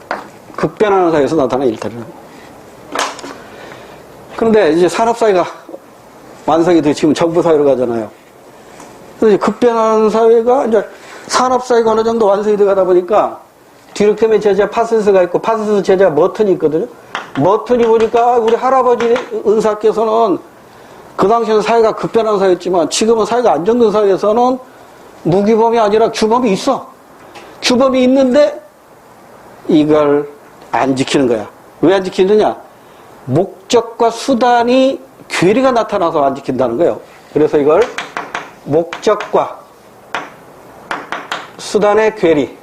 급변하는 사회에서 나타나는 일탈이에요. 그런데 이제 산업사회가 완성이 되고 지금 정부사회로 가잖아요. 그래서 급변하는 사회가 이제 산업사회가 어느 정도 완성이 되어 가다 보니까 뒤르케메 제자 파슨스가 있고 파슨스 제자 머튼이 있거든요. 머튼이 보니까 우리 할아버지 은사께서는 그 당시에는 사회가 급변한 사회였지만 지금은 사회가 안정된 사회에서는 무기범이 아니라 규범이 있어. 규범이 있는데 이걸 안 지키는 거야. 왜 안 지키느냐? 목적과 수단이 괴리가 나타나서 안 지킨다는 거예요. 그래서 이걸 목적과 수단의 괴리,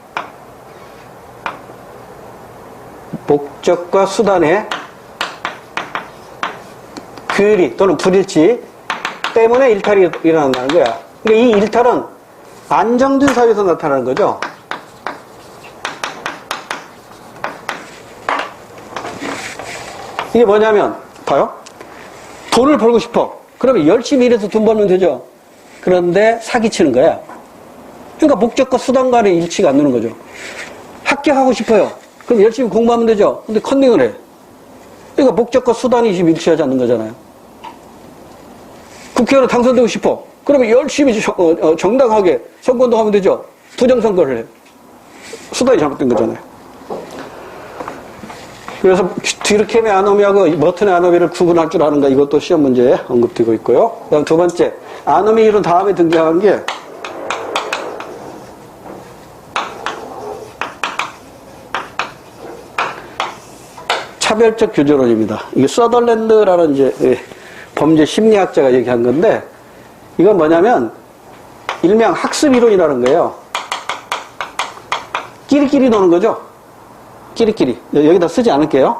목적과 수단의 괴리 또는 불일치 때문에 일탈이 일어난다는 거야. 그러니까 이 일탈은 안정된 사회에서 나타나는 거죠. 이게 뭐냐면 봐요. 돈을 벌고 싶어. 그러면 열심히 일해서 돈 벌면 되죠. 그런데 사기치는 거야. 그러니까 목적과 수단 간의 일치가 안 되는 거죠. 합격하고 싶어요. 그럼 열심히 공부하면 되죠. 근데 컨닝을 해. 그러니까 목적과 수단이 지금 일치하지 않는 거잖아요. 국회의원 당선되고 싶어. 그러면 열심히 정당하게 선거운동 하면 되죠. 부정선거를 해. 수단이 잘못된 거잖아요. 그래서 뒤르케메 아노미하고 머튼의 아노미를 구분할 줄 아는가, 이것도 시험 문제에 언급되고 있고요. 그다음 두 번째, 아노미 이론 다음에 등장한 게 차별적 규제론입니다. 이게 서덜랜드라는 이제 범죄 심리학자가 얘기한 건데, 이건 뭐냐면 일명 학습 이론이라는 거예요. 끼리끼리 노는 거죠. 끼리끼리. 여기다 쓰지 않을게요.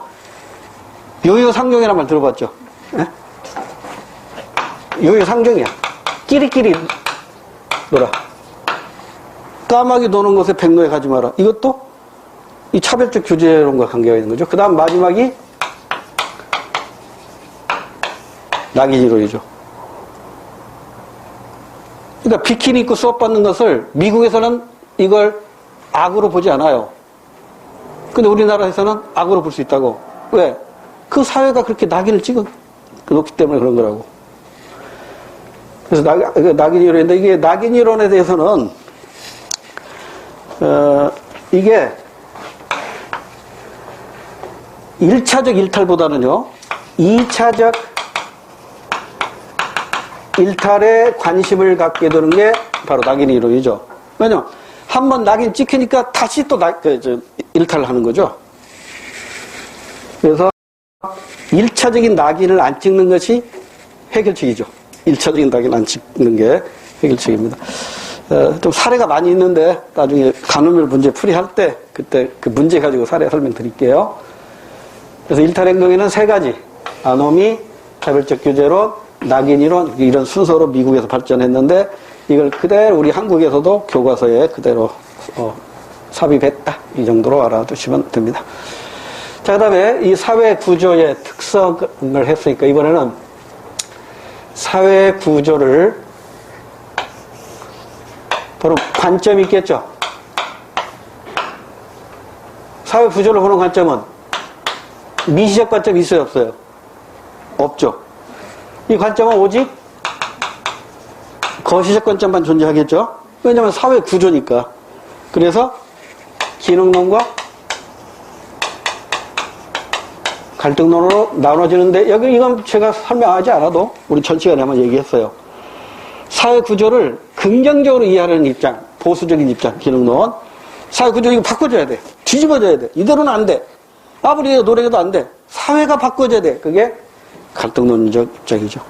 요요상종이라는 말 들어봤죠? 네? 요요상종이야. 끼리끼리 놀아. 까마귀 노는 곳에 백로에 가지 마라. 이것도 이 차별적 규제론과 관계가 있는 거죠. 그 다음 마지막이 낙인이론이죠. 그러니까 비키니 입고 수업 받는 것을 미국에서는 이걸 악으로 보지 않아요. 근데 우리나라에서는 악으로 볼 수 있다고. 왜? 그 사회가 그렇게 낙인을 찍어 놓기 때문에 그런 거라고. 그래서 낙인이론인데, 이게 낙인이론에 대해서는 이게 1차적 일탈보다는요 2차적 일탈에 관심을 갖게 되는 게 바로 낙인이론이죠. 왜냐면 한번 낙인 찍히니까 다시 또 일탈을 하는 거죠. 그래서 1차적인 낙인을 안 찍는 것이 해결책이죠. 1차적인 낙인 안 찍는 게 해결책입니다. 좀 사례가 많이 있는데 나중에 간호별 문제 풀이할 때 그때 그 문제 가지고 사례 설명드릴게요. 그래서 일탈행동에는 세 가지, 아노미, 차별적 규제론, 낙인이론, 이런 순서로 미국에서 발전했는데 이걸 그대로 우리 한국에서도 교과서에 그대로 삽입했다, 이 정도로 알아두시면 됩니다. 자, 그 다음에 이 사회 구조의 특성을 했으니까 이번에는 사회 구조를 보는 관점이 있겠죠. 사회 구조를 보는 관점은 미시적 관점이 있어요, 없어요? 없죠. 이 관점은 오직 거시적 관점만 존재하겠죠. 왜냐하면 사회 구조니까. 그래서 기능론과 갈등론으로 나눠지는데, 여기 이건 제가 설명하지 않아도 우리 전 시간에 한번 얘기했어요. 사회 구조를 긍정적으로 이해하는 입장, 보수적인 입장, 기능론. 사회 구조 이거 바꿔줘야 돼. 뒤집어져야 돼. 이대로는 안 돼. 아무리 노력해도 안 돼. 사회가 바꿔줘야 돼. 그게 갈등론적 입장이죠.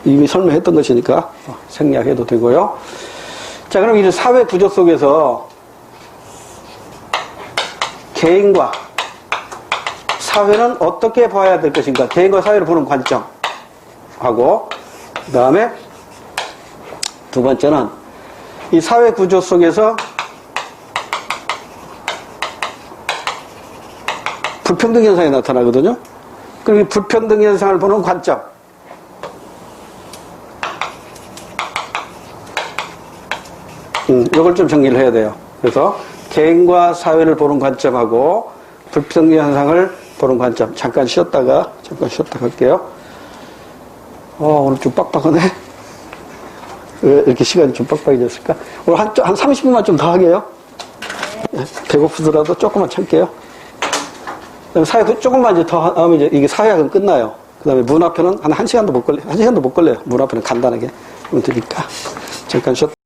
이미 설명했던 것이니까 생략해도 되고요. 자, 그럼 이 사회 구조 속에서 개인과 사회는 어떻게 봐야 될 것인가? 개인과 사회를 보는 관점. 하고, 그 다음에 두 번째는 이 사회 구조 속에서 불평등 현상이 나타나거든요. 그리고 이 불평등 현상을 보는 관점. 이걸 좀 정리를 해야 돼요. 그래서 개인과 사회를 보는 관점하고 불평등 현상을 보는 관점. 잠깐 쉬었다가 할게요. 오늘 좀 빡빡하네. 왜 이렇게 시간이 좀 빡빡해졌을까? 오늘 한 30분만 좀 더 하게요. 배고프더라도 조금만 참게요. 그다음에 사회학 조금만 이제 더 하면 이제 이게 사회학은 끝나요. 그 다음에 문화표는 한 1시간도 못 걸려요. 1시간도 못 걸려요. 문화표는 간단하게 하면 되니까. 잠깐 쉬었다.